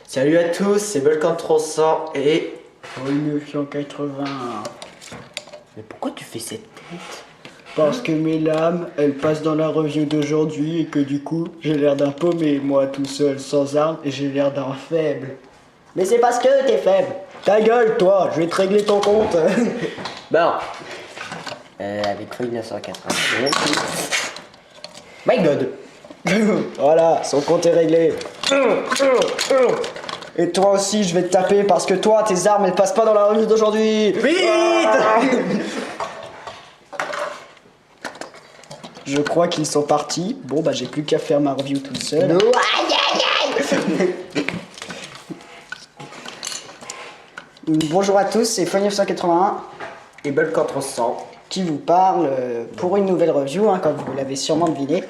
Salut à tous, c'est Volcan 300 et... 1980. Mais pourquoi tu fais cette tête? Parce que mes lames, elles passent dans la review d'aujourd'hui et que du coup, j'ai l'air d'un paumé, moi tout seul, sans armes, et j'ai l'air d'un faible. Mais c'est parce que t'es faible. Ta gueule, toi, je vais te régler ton compte. Bon, avec Feuille 980. My God. Voilà, son compte est réglé. Et toi aussi, je vais te taper parce que toi, tes armes, elles passent pas dans la revue d'aujourd'hui. Vite. Je crois qu'ils sont partis. Bon, bah, j'ai plus qu'à faire ma review tout seul. No, aïe, aïe, aïe. Bonjour à tous, c'est Feuille 981 Et Volcan 300. qui vous parle pour une nouvelle review, hein, comme vous l'avez sûrement deviné.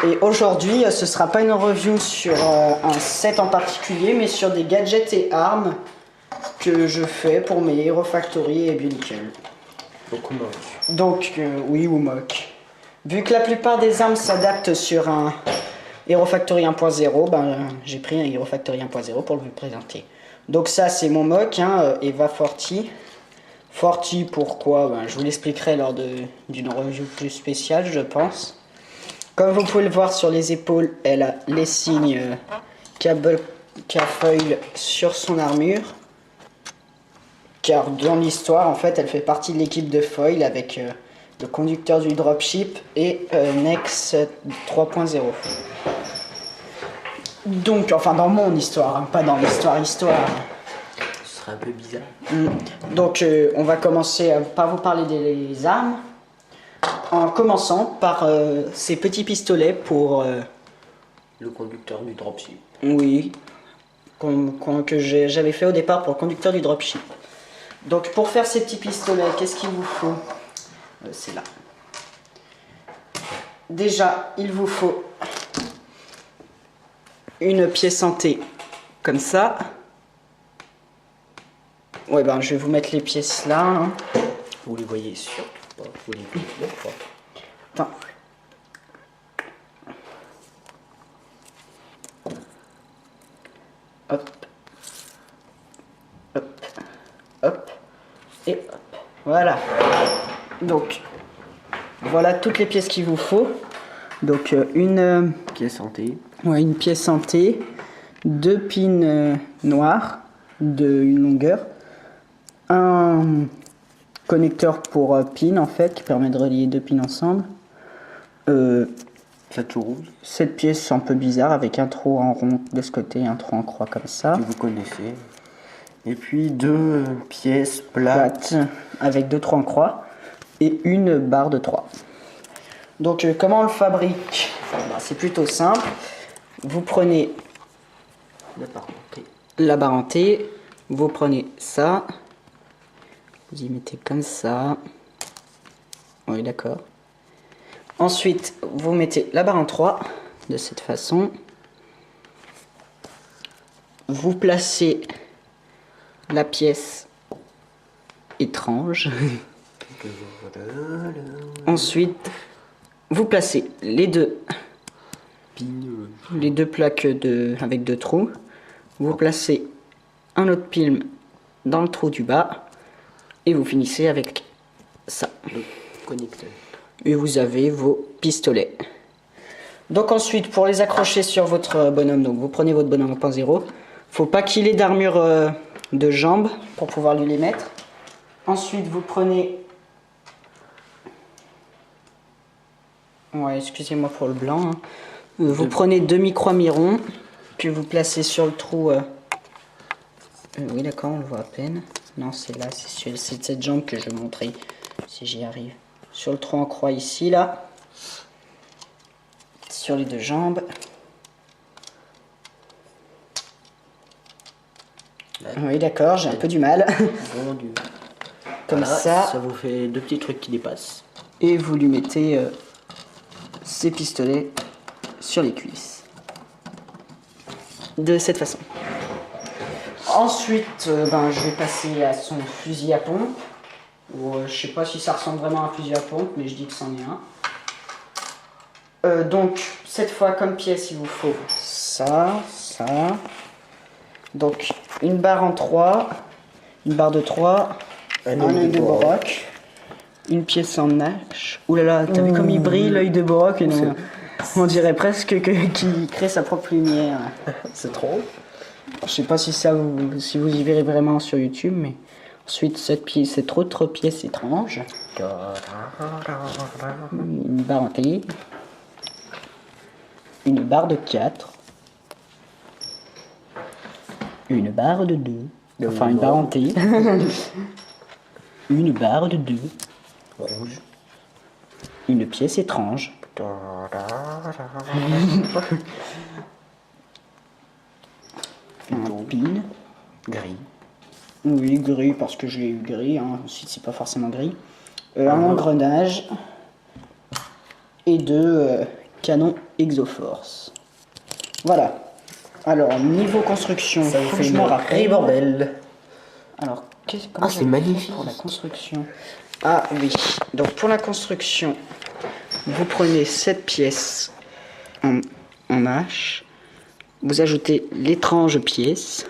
Et aujourd'hui, ce sera pas une review sur un set en particulier, mais sur des gadgets et armes que je fais pour mes Hero Factory et Bionicle. Beaucoup moche. Donc, oui ou mock. Vu que la plupart des armes s'adaptent sur un Hero Factory 1.0, ben, j'ai pris un Hero Factory 1.0 pour le présenter. Donc ça, c'est mon mock, hein, Eva Forti. Forti, pourquoi? Ben, je vous l'expliquerai lors d'une review plus spéciale, je pense. Comme vous pouvez le voir sur les épaules, elle a les signes K-Foil sur son armure. Car dans l'histoire, en fait, elle fait partie de l'équipe de Foil avec le conducteur du dropship et Nex 3.0. Donc, enfin dans mon histoire, hein, pas dans l'histoire. Ce serait un peu bizarre. Donc, on va commencer par vous parler des armes. En commençant par ces petits pistolets pour... Le conducteur du dropship. oui, que j'avais fait au départ pour le conducteur du dropship. Donc pour faire ces petits pistolets, qu'est-ce qu'il vous faut? C'est là. Déjà, il vous faut une pièce en T, comme ça. Ouais, ben je vais vous mettre les pièces là. Hein. Vous les voyez surtout pas. Vous les voyez pas. Attends. Hop. Hop. Hop. Et hop. Voilà. Donc, voilà toutes les pièces qu'il vous faut. Donc, une Pièce santé. une pièce en T, deux pins noirs d'une longueur, un connecteur pour pin en fait qui permet de relier deux pins ensemble. Ça tout rouge. Cette pièce un peu bizarre avec un trou en rond de ce côté et un trou en croix comme ça. Que vous connaissez. Et puis deux pièces plates. Plate avec deux trous en croix et une barre de 3. Donc comment on le fabrique? Ben, c'est plutôt simple. Vous prenez la barre en T, vous prenez ça, vous y mettez comme ça. Oui, d'accord. Ensuite, vous mettez la barre en 3 de cette façon. Vous placez la pièce étrange. Ensuite, vous placez les deux plaques avec deux trous. Vous placez un autre pin dans le trou du bas et vous finissez avec ça. Le connecteur. Et vous avez vos pistolets. Donc ensuite, pour les accrocher sur votre bonhomme, donc vous prenez votre bonhomme 1.0. Faut pas qu'il ait d'armure de jambes pour pouvoir lui les mettre. Ensuite, vous prenez... Ouais, excusez-moi pour le blanc. Hein. Vous prenez deux micro-mirons que vous placez sur le trou. Oui, d'accord, on le voit à peine. Non, c'est là, c'est cette jambe que je vais montrer si j'y arrive. Sur le trou en croix ici, là. Sur les deux jambes. Là. Oui, d'accord, j'ai un peu du mal. Bon Dieu. Comme Voilà, ça. ça vous fait deux petits trucs qui dépassent. Et vous lui mettez ces pistolets sur les cuisses. De cette façon. Ensuite, je vais passer à son fusil à pompe. Je sais pas si ça ressemble vraiment à un fusil à pompe, mais je dis que c'en est un. Donc, cette fois, comme pièce, il vous faut ça, ça, Donc une barre en 3, une barre de 3, un œil de Bourroc, une pièce en H. Ouh là là, t'as vu comme il brille l'œil de Bourroc, on dirait presque qu'il crée sa propre lumière. C'est trop. Je sais pas si si vous y verrez vraiment sur YouTube, mais ensuite cette autre pièce étrange. Une barre en T. Une barre de 4. Une barre de 2. Enfin, une barre en T. Une barre de 2. Rouge. Une pièce étrange. Un pin. Gris. Oui, gris, parce que j'ai eu gris. Hein. Ensuite, c'est pas forcément gris. Un engrenage. Et 2 canons Exoforce. Voilà. Alors, niveau construction, Ça vous faut fait que je une me rappelle. vraie bordel. Alors, comment c'est j'avais fait magnifique. pour la construction? Ah oui. Donc, pour la construction, vous prenez cette pièce en H. Vous ajoutez l'étrange pièce.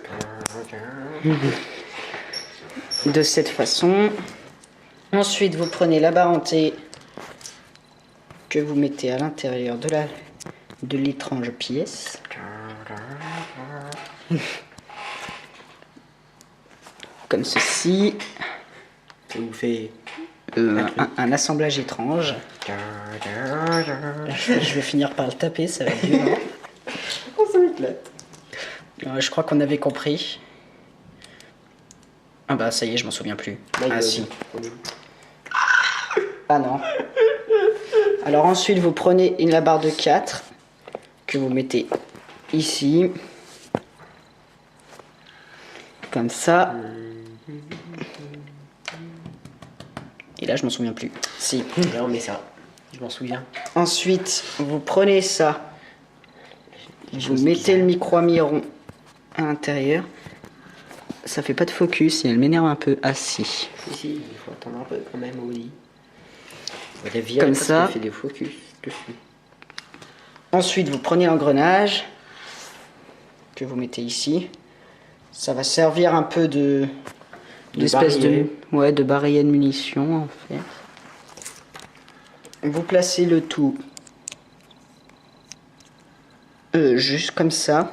De cette façon. Ensuite, vous prenez la barre en T que vous mettez à l'intérieur de l'étrange pièce. Comme ceci. Ça vous fait... Un assemblage étrange. Je vais finir par le taper, ça va être violent. Oh, ça m'éclate. Je crois qu'on avait compris. Ah bah ça y est, je m'en souviens plus. Ah si. Ah non. Alors ensuite, vous prenez la barre de 4 que vous mettez ici. Comme ça. Et là, je m'en souviens plus. Si. Là, on met ça. Je m'en souviens. Ensuite, vous prenez ça. Vous mettez le micro-miron à l'intérieur. Ça fait pas de focus et elle m'énerve un peu. Ah si. Si, il faut attendre un peu quand même, Oli. La vie Comme ça. fait des focus dessus. Ensuite, vous prenez l'engrenage que vous mettez ici. Ça va servir un peu d'espèce de barillet de munitions en fait. Vous placez le tout juste comme ça.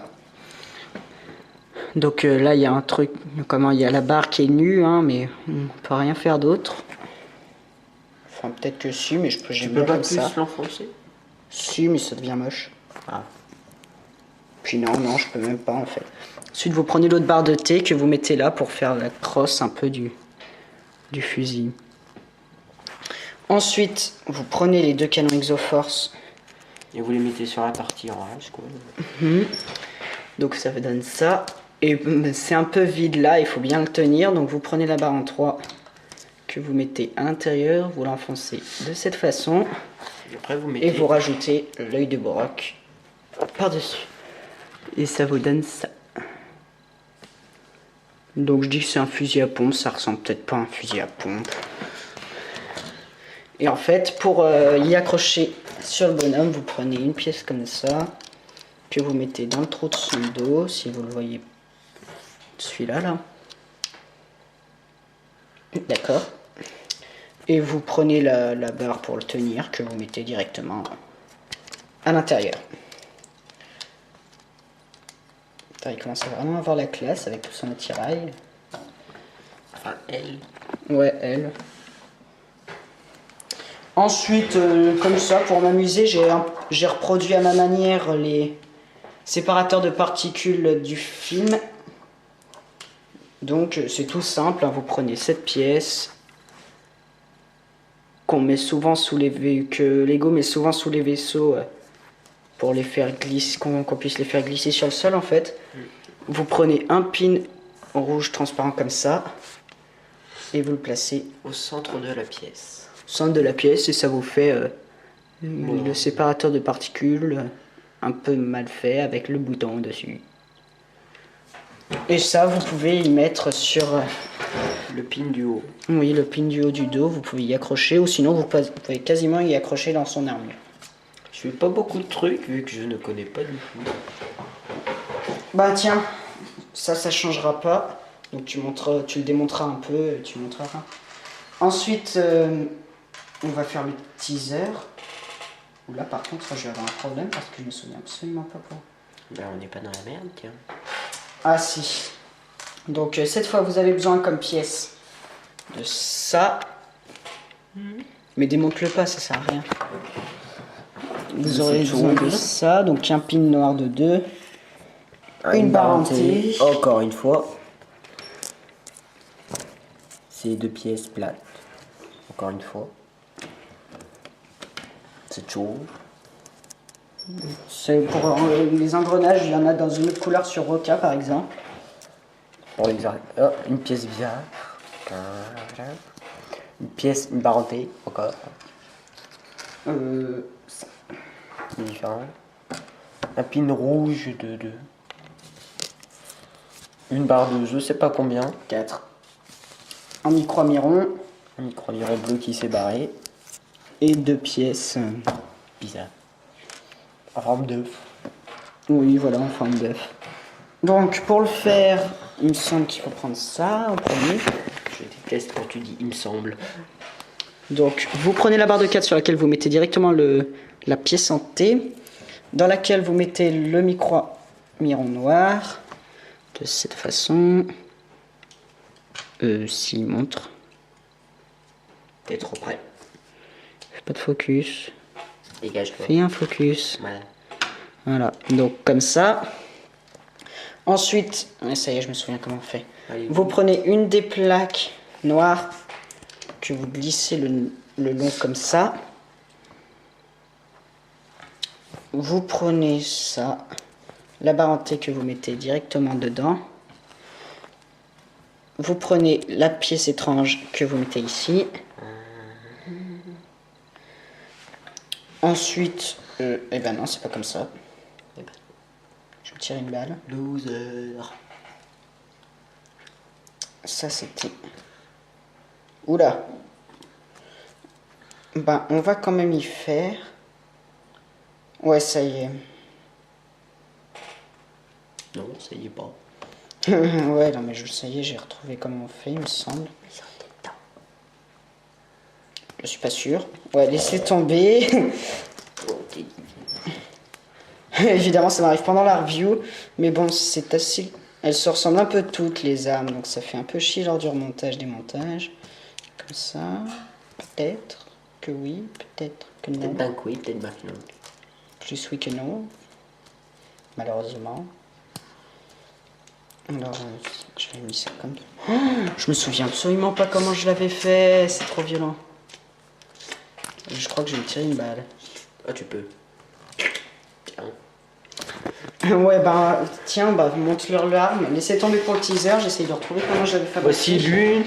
Donc là, il y a un truc, il y a la barre qui est nue, hein, mais on peut rien faire d'autre. Enfin, peut-être que si, mais Tu peux pas plus l'enfoncer? Si, mais ça devient moche. Ah. Puis non, je peux même pas en fait. Ensuite, vous prenez l'autre barre de T que vous mettez là pour faire la crosse un peu du fusil. Ensuite, vous prenez les 2 canons Exoforce. Et vous les mettez sur la partie en rage, quoi. Donc ça vous donne ça. Et c'est un peu vide là, il faut bien le tenir. Donc vous prenez la barre en 3 que vous mettez à l'intérieur, vous l'enfoncez de cette façon. Et après, vous mettez... Et vous rajoutez l'œil de Bourroc par-dessus. Et ça vous donne ça. Donc je dis que c'est un fusil à pompe, ça ressemble peut-être pas à un fusil à pompe. Et en fait, pour y accrocher sur le bonhomme, vous prenez une pièce comme ça, que vous mettez dans le trou de son dos, si vous le voyez, celui-là, là. D'accord. Et vous prenez la barre pour le tenir, que vous mettez directement à l'intérieur. Il commence à vraiment avoir la classe avec tout son attirail. Enfin, elle. Ouais, elle. Ensuite, comme ça, pour m'amuser, j'ai reproduit à ma manière les séparateurs de particules du film. Donc, c'est tout simple, hein, vous prenez cette pièce qu'on met souvent sous que Lego met souvent sous les vaisseaux pour les faire glisser, qu'on puisse les faire glisser sur le sol en fait. Vous prenez un pin rouge transparent comme ça et vous le placez au centre de la pièce. Au centre de la pièce et ça vous fait le séparateur de particules un peu mal fait avec le bouton dessus. Et ça vous pouvez y mettre sur le pin du haut. Oui, le pin du haut du dos, vous pouvez y accrocher ou sinon vous pouvez quasiment y accrocher dans son armure. Je fais pas beaucoup de trucs vu que je ne connais pas du tout. Bah tiens, ça changera pas. Donc tu le démontreras un peu, tu montreras. Ensuite, on va faire le teaser. Là, par contre, je vais avoir un problème parce que je me souviens absolument pas quoi. Ben, on n'est pas dans la merde, tiens. Ah si. Donc cette fois, vous avez besoin comme pièce de ça. Mais démonte-le pas, ça sert à rien. Vous aurez besoin de ça, donc un pin noir de 2. Une barre en T. Encore une fois. C'est 2 pièces plates. Encore une fois. C'est chaud. C'est pour les engrenages, il y en a dans une autre couleur sur Roca par exemple. Pour les une pièce bizarre. Une pièce, une barre en T, encore. Ça. Différent. Un pin rouge de 2. Une barre de je sais pas combien. 4. Un micro-miron. Un micro-miron bleu qui s'est barré. Et 2 pièces. Bizarre. En forme d'œuf. Oui, voilà, en forme d'œuf. Donc, pour le faire, il me semble qu'il faut prendre ça en premier. Je déteste quand tu dis il me semble. Donc, vous prenez la barre de 4 sur laquelle vous mettez directement la pièce en T, dans laquelle vous mettez le micro-miron noir, de cette façon. S'il montre. T'es trop près. Fais pas de focus. Dégage-toi. Fais un focus. Voilà. Voilà, donc comme ça. Ensuite, ça y est, je me souviens comment on fait. Allez. Vous prenez une des plaques noires que vous glissez le long comme ça. Vous prenez ça, la barre en T que vous mettez directement dedans. Vous prenez la pièce étrange que vous mettez ici. Ensuite, eh ben non, c'est pas comme ça. Eh ben. Je me tire une balle. Loser. Ça c'était... Oula. Ben, on va quand même y faire. Ouais, ça y est. Non, ça y est pas. Ouais, non mais ça y est, j'ai retrouvé comment on fait, il me semble. Je suis pas sûr. Ouais, laissez tomber. Évidemment, ça m'arrive pendant la review. Mais bon, c'est assez... Elles se ressemblent un peu toutes, les armes. Donc ça fait un peu chier lors du remontage, démontage. Comme ça. Peut-être que oui, peut-être que non. Peut-être d'un oui, peut-être d'un non. Plus oui que non. Malheureusement. Alors, j'avais mis ça comme... Oh, je me souviens absolument pas comment je l'avais fait. C'est trop violent. Je crois que je vais me tirer une balle. Ah, tu peux. Tiens. Ouais, bah, tiens, bah, monte-leur l'arme. Laissez tomber pour le teaser. J'essaye de retrouver comment j'avais fabriqué. Voici l'une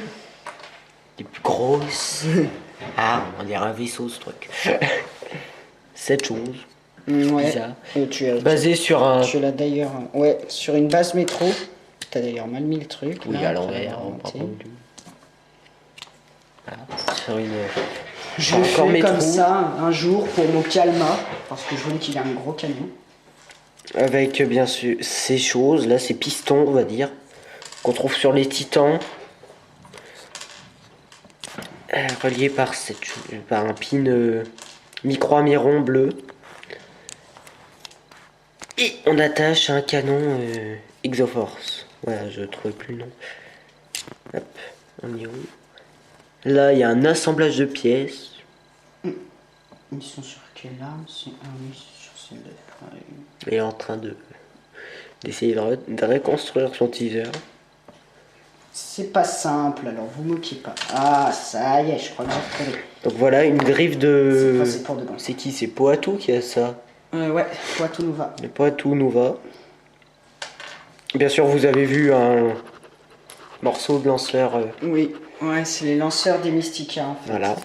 des plus grosses. Ah, on dirait un vaisseau, ce truc. Cette chose. Ouais. Bizarre. Basé sur un... Tu l'as d'ailleurs... Ouais, sur une base métro. T'as d'ailleurs mal mis le truc. Oui, là, à l'envers, par contre. Voilà. Sur une... Je l'ai fait comme ça un jour pour mon Calma. Parce que je voulais qu'il ait un gros canon. Avec bien sûr ces choses, là, ces pistons, on va dire, qu'on trouve sur les Titans. Reliés par, par un pin micro-miron bleu. Et on attache un canon Exoforce. Voilà, je ne trouvais plus le nom. Hop, on y est où? Là, il y a un assemblage de pièces. Ils sont sur quelle arme? Ah oui, sur celle-là. Il est en train d'essayer de reconstruire son teaser. C'est pas simple, alors vous moquez pas. Ah, ça y est, je crois que j'ai retrouvé. Donc voilà, une griffe de... C'est pour dedans. C'est qui? C'est Poitou qui a ça? Ouais, Poitou nous va. Le Poitou nous va. Bien sûr, vous avez vu un morceau de lanceur. Oui, ouais, c'est les lanceurs des Mystica en fait. Voilà.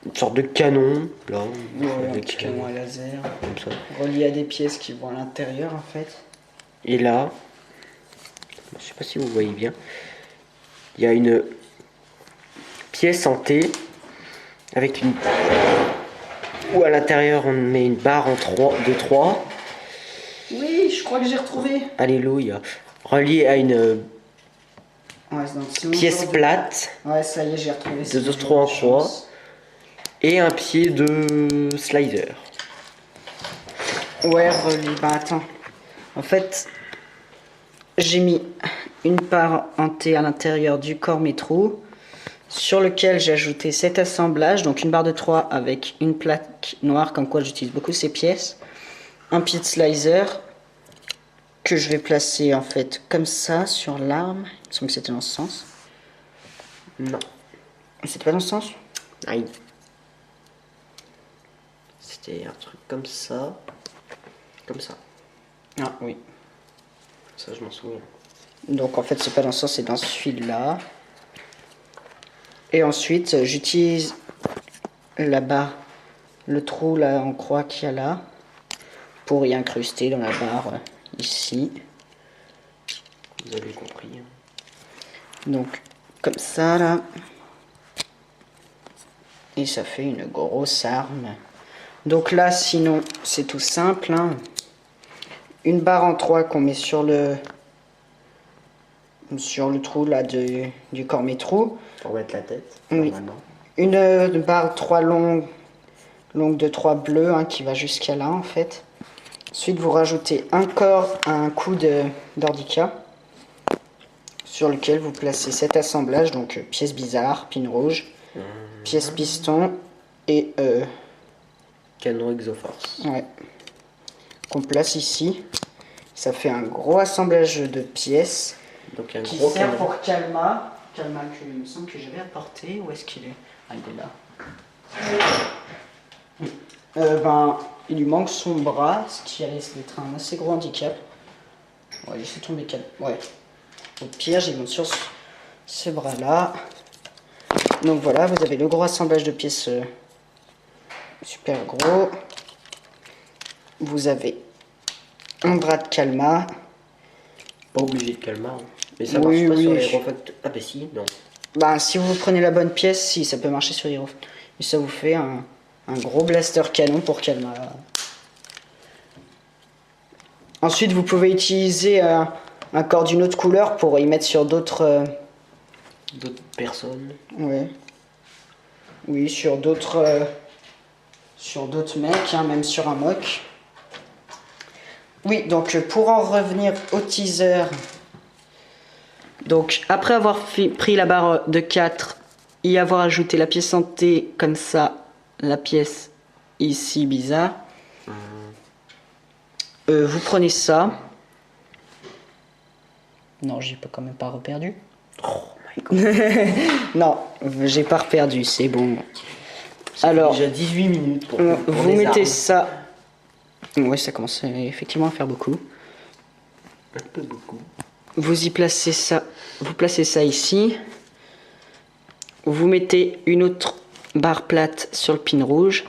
Une sorte de canon, là. Ouais, un avec, petit canon à laser. comme ça. Relié à des pièces qui vont à l'intérieur en fait. Et là, je sais pas si vous voyez bien, il y a une pièce en T avec une... où à l'intérieur on met une barre de 3. Oui, je crois que j'ai retrouvé. Alléluia. relié à une Ouais, donc, c'est mon pièce genre de- plate Ouais, ça y est, j'ai retrouvé. de ce genre trous en de croix choses. et un pied de slider. Ouais, relié. Bah attends. En fait, j'ai mis une barre en T à l'intérieur du corps métro, sur lequel j'ai ajouté cet assemblage, donc une barre de 3 avec une plaque noire, comme quoi j'utilise beaucoup ces pièces, un pied de slicer que je vais placer en fait comme ça sur l'arme. Il me semble que c'était dans ce sens. Non. C'était pas dans ce sens? Aïe. C'était un truc comme ça. Comme ça. Ah oui. Ça, je m'en souviens. Donc en fait c'est pas dans ce sens, c'est dans celui-là. Et ensuite j'utilise la barre, le trou là en croix qu'il y a là, pour y incruster dans la barre ici. Vous avez compris. Hein. Donc comme ça là. Et ça fait une grosse arme. Donc là sinon c'est tout simple. Hein. Une barre en 3 qu'on met sur le trou là du corps métro. Pour mettre la tête, Oui. normalement. Une barre 3 longue de 3 bleus hein, qui va jusqu'à là en fait. Ensuite vous rajoutez un coup d'ordica sur lequel vous placez cet assemblage, donc pièce bizarre, pin rouge, pièce piston et Canon Exoforce. ouais, qu'on place ici. Ça fait un gros assemblage de pièces Donc un qui gros sert canon. pour Calma. Calma que il me semble que j'avais apporté. Où est-ce qu'il est? Ah, il est là. Ben, il lui manque son bras, ce qui risque d'être un assez gros handicap. Ouais, laissez tomber Calma. Ouais. Au pire, j'ai monte sur ce bras-là. Donc voilà, vous avez le gros assemblage de pièces super gros. Vous avez un bras de Calma. Pas obligé de calmar. Hein. Mais ça Oui, marche pas sur oui. les refacteurs. Ah bah si, non. Ben, si vous prenez la bonne pièce, si, ça peut marcher sur Hero. Et ça vous fait un gros blaster canon pour Calma. Ensuite, vous pouvez utiliser un corps d'une autre couleur pour y mettre sur d'autres... D'autres personnes. ouais. Oui, sur d'autres mecs, hein, même sur un mock. Oui, donc pour en revenir au teaser, donc après avoir pris la barre de 4, y avoir ajouté la pièce en T comme ça, la pièce ici bizarre, vous prenez ça. Non, j'ai quand même pas reperdu. Oh my god. Non, j'ai pas reperdu, c'est bon. Ça fait Alors, déjà 18 minutes pour vous les mettez armes. ça. Ouais, ça commence effectivement à faire beaucoup. Un peu beaucoup. Vous y placez ça. Vous placez ça ici. Vous mettez une autre barre plate sur le pin rouge.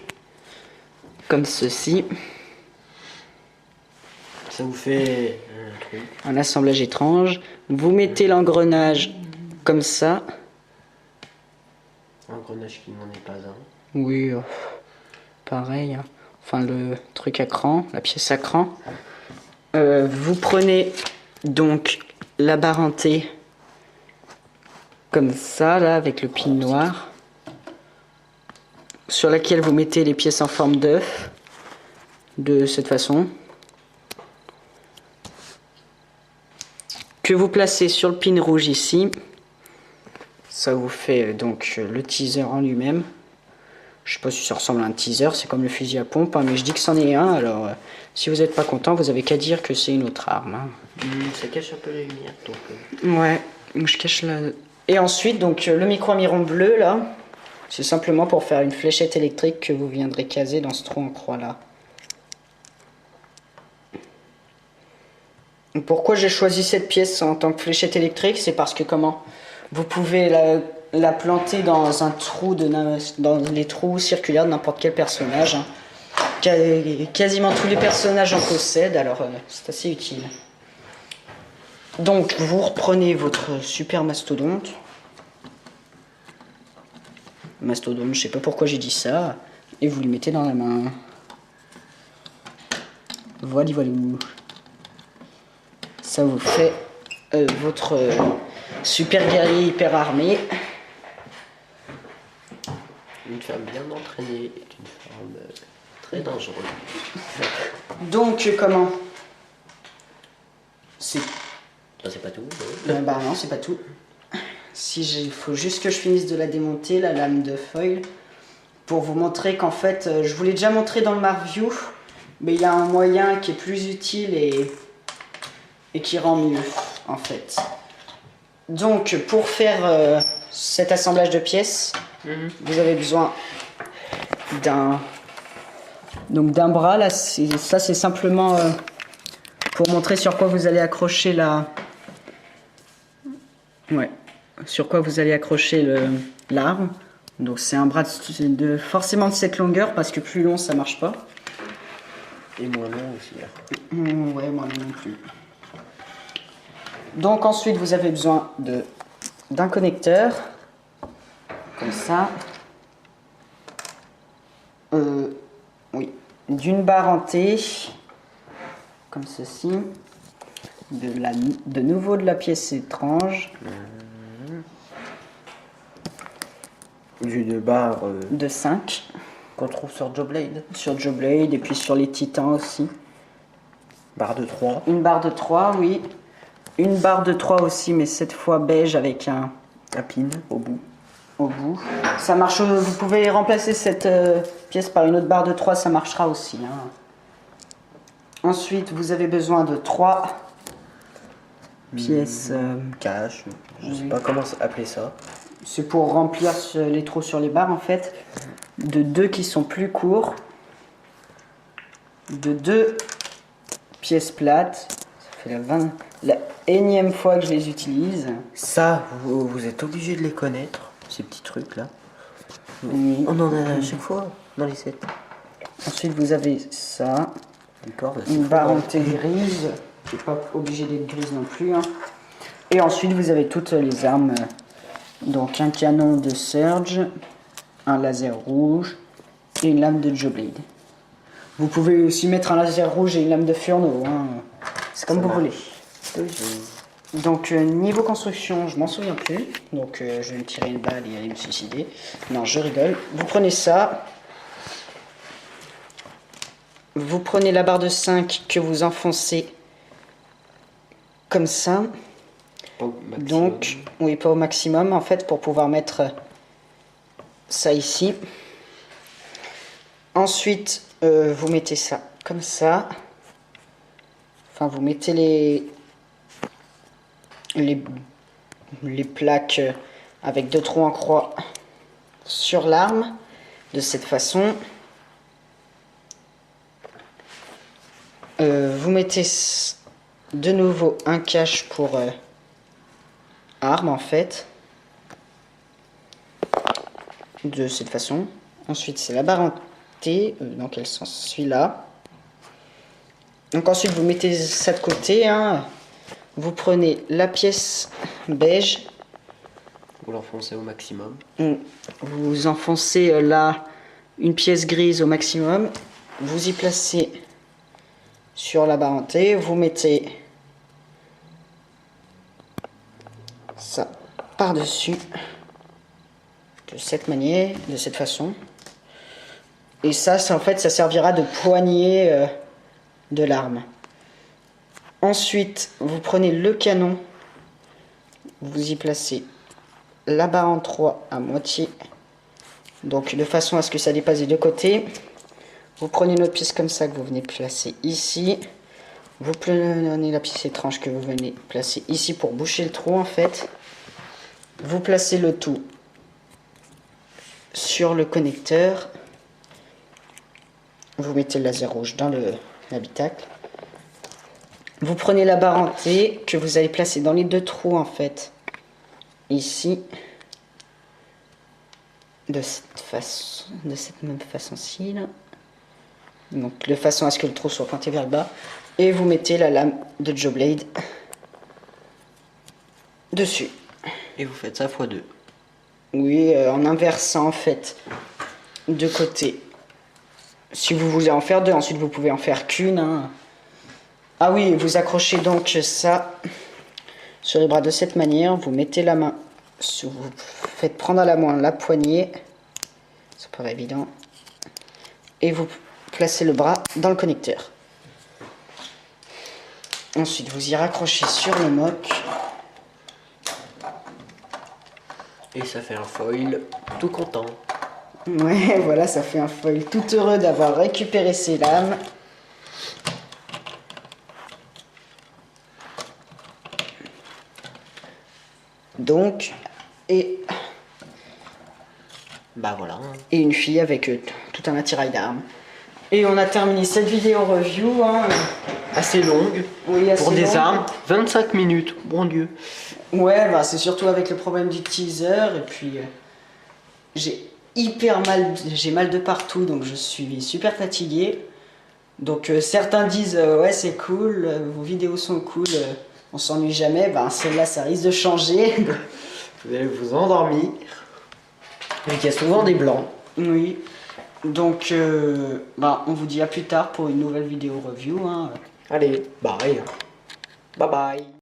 Comme ceci. Ça vous fait un truc. Un assemblage étrange. Vous mettez l'engrenage comme ça. Un grenage qui n'en est pas un. Oui, pareil. Hein. Enfin, le truc à cran, la pièce à cran. Vous prenez donc la barre en T comme ça, là, avec le pin noir, sur laquelle vous mettez les pièces en forme d'œuf, de cette façon, que vous placez sur le pin rouge ici. Ça vous fait donc le teaser en lui-même. Je sais pas si ça ressemble à un teaser, c'est comme le fusil à pompe, hein, mais je dis que c'en est un, alors si vous n'êtes pas content, vous avez qu'à dire que c'est une autre arme. Hein. Ça cache un peu la lumière, donc. Ouais, je cache la... Et ensuite, donc le micro-miron bleu, là, c'est simplement pour faire une fléchette électrique que vous viendrez caser dans ce trou en croix, là. Pourquoi j'ai choisi cette pièce en tant que fléchette électrique? C'est parce que comment? Vous pouvez la planter dans un trou, dans les trous circulaires de n'importe quel personnage. Hein. Quasiment tous les personnages en possèdent, alors c'est assez utile. Donc vous reprenez votre super mastodonte. Mastodonte, je sais pas pourquoi j'ai dit ça. Et vous le mettez dans la main. Voilà, voilà. Ça vous fait votre super guerrier hyper armé. Une femme bien entraînée est une femme très dangereuse. Donc, comment? C'est... Ça, c'est pas tout. bah non, c'est pas tout. Il faut juste que je finisse de la démonter, la lame de foil, pour vous montrer qu'en fait, je vous l'ai déjà montré dans le Marview, mais il y a un moyen qui est plus utile et qui rend mieux, en fait. Donc, pour faire cet assemblage de pièces, vous avez besoin d'un bras. Là, ça c'est simplement pour montrer sur quoi vous allez accrocher sur quoi vous allez accrocher l'arme. Donc c'est un bras forcément de cette longueur, parce que plus long ça marche pas. Et moins long aussi. Là. Ouais, moins long non plus. Donc ensuite vous avez besoin d'un connecteur, comme ça. Oui, d'une barre en T, comme ceci. De nouveau de la pièce étrange. D'une barre de 5. qu'on trouve sur Joe Blade. Sur Joe Blade et puis sur les Titans aussi. Barre de 3. Une barre de 3, oui. Une barre de 3 aussi, mais cette fois beige avec un pin au bout. Ça marche, vous pouvez remplacer cette pièce par une autre barre de 3, ça marchera aussi. Hein. Ensuite, vous avez besoin de 3 pièces cache, je sais pas comment appeler ça. C'est pour remplir les trous sur les barres en fait. De 2 qui sont plus courts. De 2 pièces plates. Ça fait la énième fois que je les utilise. Ça, vous êtes obligé de les connaître, ces petits trucs là. Oui. On en a à chaque fois dans les sets. Ensuite, vous avez ça. Une barre en T grise. C'est pas obligé d'être grise non plus. Hein. Et ensuite, vous avez toutes les armes. Donc, un canon de Surge, un laser rouge et une lame de Joe Blade. Vous pouvez aussi mettre un laser rouge et une lame de Furno. Hein. C'est comme vous voulez. Donc, niveau construction, je m'en souviens plus. Donc, je vais me tirer une balle et aller me suicider. Non, je rigole. Vous prenez ça. Vous prenez la barre de 5 que vous enfoncez comme ça. Donc, oui, pas au maximum en fait, pour pouvoir mettre ça ici. Ensuite, vous mettez ça comme ça. Enfin, vous mettez les plaques avec 2 trous en croix sur l'arme de cette façon. Vous mettez de nouveau un cache pour arme en fait, de cette façon. Ensuite c'est la barre en T, dans quel sens? Celui-là. Donc ensuite vous mettez ça de côté, hein. Vous prenez la pièce beige, vous l'enfoncez au maximum. vous enfoncez là une pièce grise au maximum, vous y placez sur la barre en T, vous mettez ça par-dessus de cette manière, de cette façon. Et ça en fait, ça servira de poignée de l'arme. Ensuite, vous prenez le canon, vous y placez la barre en 3 à moitié, donc de façon à ce que ça dépasse des deux côtés. Vous prenez une autre pièce comme ça que vous venez placer ici. Vous prenez la pièce étrange que vous venez placer ici pour boucher le trou en fait. Vous placez le tout sur le connecteur. Vous mettez le laser rouge dans l'habitacle. Vous prenez la barre en T que vous allez placer dans les 2 trous en fait. Ici. De cette même façon-ci là. Donc de façon à ce que le trou soit pointé vers le bas. Et vous mettez la lame de Joe Blade dessus. Et vous faites ça x2. Oui, en inversant en fait de côté. Si vous voulez en faire 2, ensuite vous pouvez en faire qu'une. Hein. Ah oui, vous accrochez donc ça sur les bras de cette manière. Vous mettez la main, vous faites prendre à la main la poignée, ça paraît évident, et vous placez le bras dans le connecteur. Ensuite, vous y raccrochez sur le mock. Et ça fait un foil tout content. Ouais, voilà, ça fait un foil tout heureux d'avoir récupéré ses lames. Donc, et Bah voilà. une fille avec tout un attirail d'armes. Et on a terminé cette vidéo review. Hein. Assez longue. Oui, assez pour des longue. armes, 25 minutes, bon Dieu. Ouais, bah, c'est surtout avec le problème du teaser. Et puis, j'ai mal de partout, donc je suis super fatigué. Donc, certains disent ouais, c'est cool, vos vidéos sont cool, on s'ennuie jamais. Ben, celle-là, ça risque de changer. Vous allez vous endormir. Il y a souvent des blancs. Oui. Donc, ben, on vous dit à plus tard pour une nouvelle vidéo review. Hein. Allez, bye. Bye bye.